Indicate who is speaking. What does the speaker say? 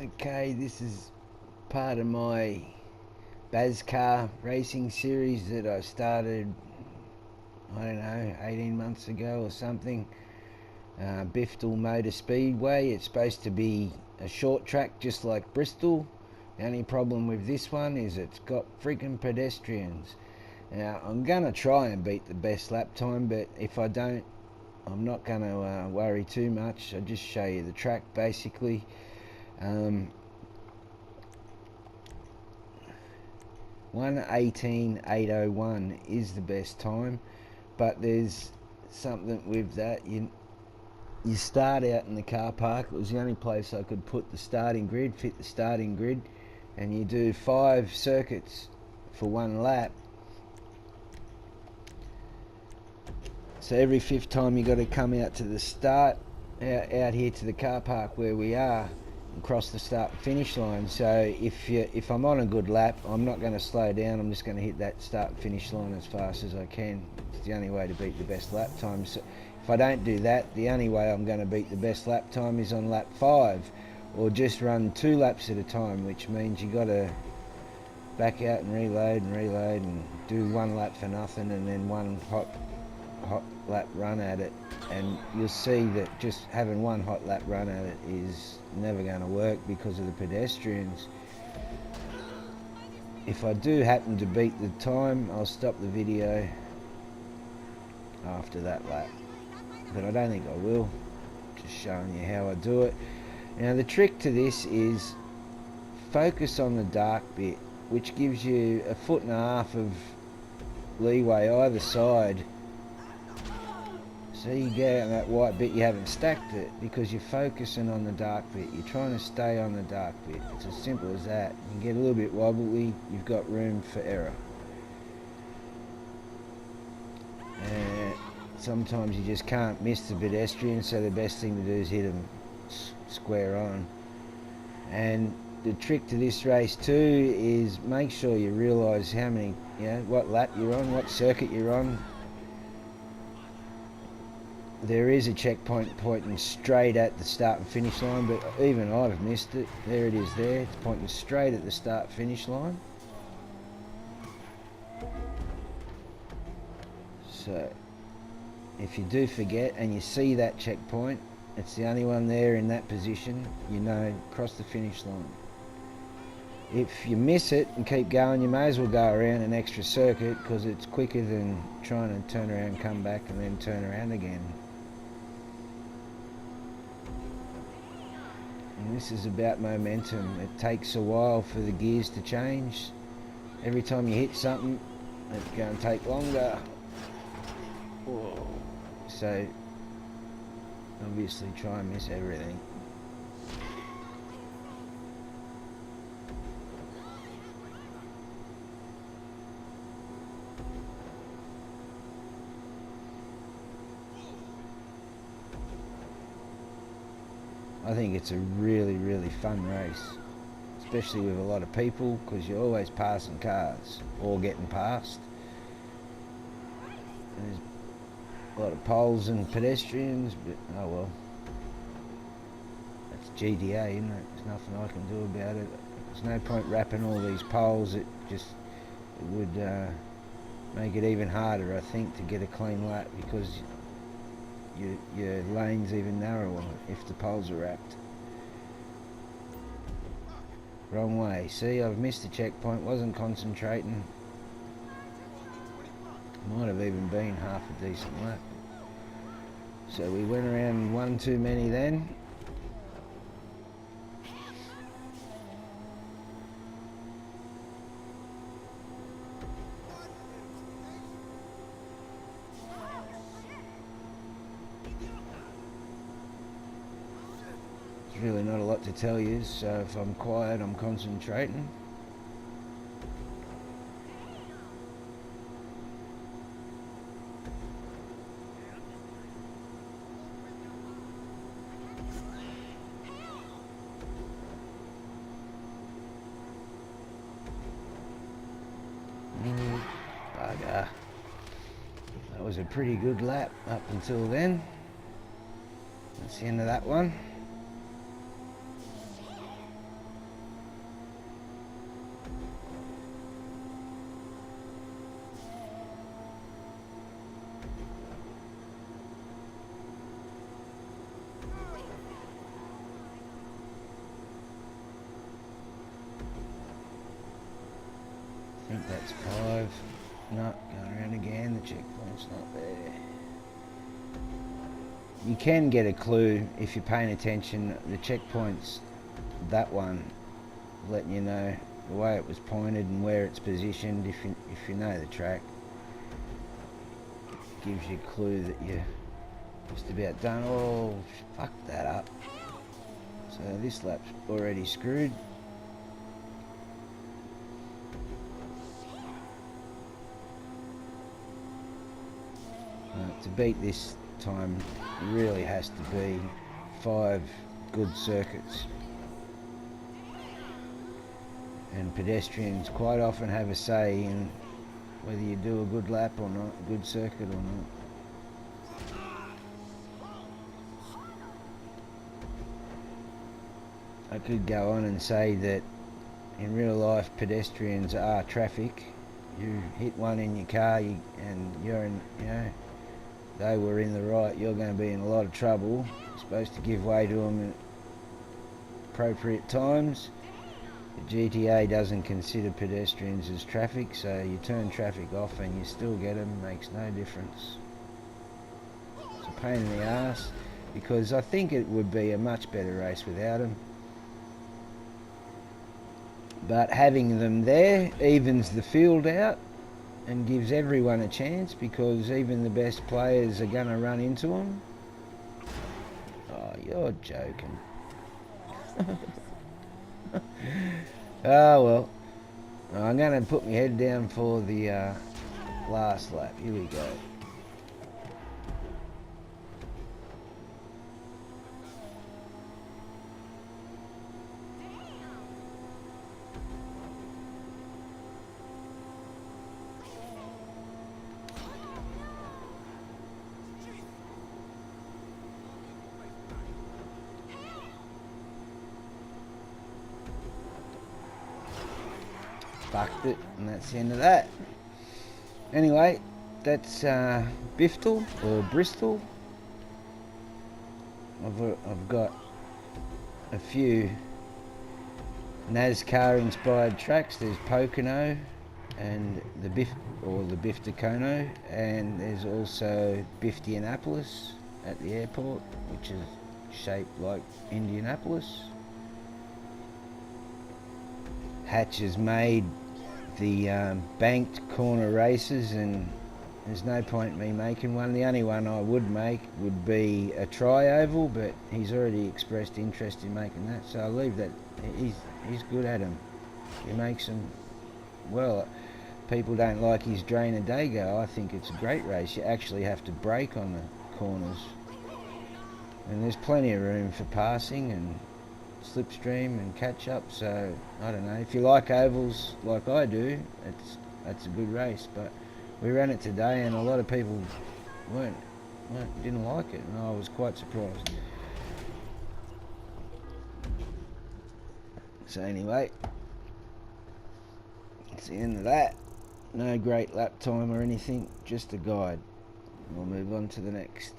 Speaker 1: Okay, this is part of my Car racing series that I started, I don't know, 18 months ago or something. Biftal Motor Speedway. It's supposed to be a short track just like Bristol. The only problem with this one is it's got freaking pedestrians. Now, I'm going to try and beat the best lap time, but if I don't, I'm not going to worry too much. I'll just show you the track basically. 1:18.801 is the best time, but there's something with that. You start out in the car park. It was the only place I could put the starting grid, fit the starting grid, and you do 5 circuits for 1 lap. So every 5th time you got to come out to the start, out here to the car park where we are, and cross the start and finish line. So if I'm on a good lap, I'm not going to slow down. I'm just going to hit that start and finish line as fast as I can. It's the only way to beat the best lap time. So if I don't do that, the only way I'm going to beat the best lap time is on lap 5, or just run 2 laps at a time, which means you got to back out and reload and do 1 lap for nothing, and then 1 hot lap run at it. And you'll see that just having 1 hot lap run at it is never going to work because of the pedestrians. If I do happen to beat the time, I'll stop the video after that lap, but I don't think I will. Just showing you how I do it. Now the trick to this is focus on the dark bit, which gives you 1.5 foot of leeway either side. So you go on that white bit, you haven't stacked it because you're focusing on the dark bit. You're trying to stay on the dark bit. It's as simple as that. You get a little bit wobbly, you've got room for error. And sometimes you just can't miss the pedestrian, so the best thing to do is hit them square on. And the trick to this race too is make sure you realise how many, what lap you're on, what circuit you're on. There is a checkpoint pointing straight at the start and finish line, but even I've missed it. There it is there. It's pointing straight at the start finish line. So if you do forget and you see that checkpoint, it's the only one there in that position, cross the finish line. If you miss it and keep going, you may as well go around an extra circuit because it's quicker than trying to turn around, come back and then turn around again. And this is about momentum. It takes a while for the gears to change. Every time you hit something, it's going to take longer. Whoa. So obviously try and miss everything. I think it's a really, really fun race, especially with a lot of people, because you're always passing cars or getting passed. And there's a lot of poles and pedestrians, but oh well. That's GTA, isn't it? There's nothing I can do about it. There's no point wrapping all these poles. It would make it even harder, I think, to get a clean lap, because your lane's even narrower if the poles are wrapped. Wrong way. See, I've missed the checkpoint, wasn't concentrating. Might have even been half a decent lap. So we went around 1 too many then. Really not a lot to tell you, so if I'm quiet, I'm concentrating. Bugger. That was a pretty good lap up until then. That's the end of that one. No, going around again, the checkpoint's not there. You can get a clue if you're paying attention. The checkpoint's that one, letting you know the way it was pointed and where it's positioned. If you know the track, gives you a clue that you're just about done. Oh, fuck that up. So this lap's already screwed. To beat this time, it really has to be 5 good circuits. And pedestrians quite often have a say in whether you do a good lap or not, a good circuit or not. I could go on and say that in real life pedestrians are traffic. You hit one in your car and you're in, they were in the right, you're going to be in a lot of trouble. You're supposed to give way to them at appropriate times. The GTA doesn't consider pedestrians as traffic, so you turn traffic off and you still get them, makes no difference. It's a pain in the ass, because I think it would be a much better race without them. But having them there evens the field out and gives everyone a chance, because even the best players are going to run into them. Oh, you're joking. Oh well, I'm going to put my head down for the last lap. Here we go. Fucked it, and that's the end of that. Anyway, that's Biftal or Bristol. I've got a few NASCAR inspired tracks. There's Pocono and the Bifta Kono, and there's also Biftianapolis at the airport, which is shaped like Indianapolis. Hatch has made the banked corner races, and there's no point in me making one. The only one I would make would be a tri-oval, but he's already expressed interest in making that, so I'll leave that. He's good at them. He makes them well. People don't like his Drainer Dago. I think it's a great race. You actually have to brake on the corners, and there's plenty of room for passing and slipstream and catch up. So I don't know, if you like ovals like I do, that's a good race. But we ran it today and a lot of people didn't like it, and I was quite surprised. So anyway, that's the end of that. No great lap time or anything, just a guide. We'll move on to the next.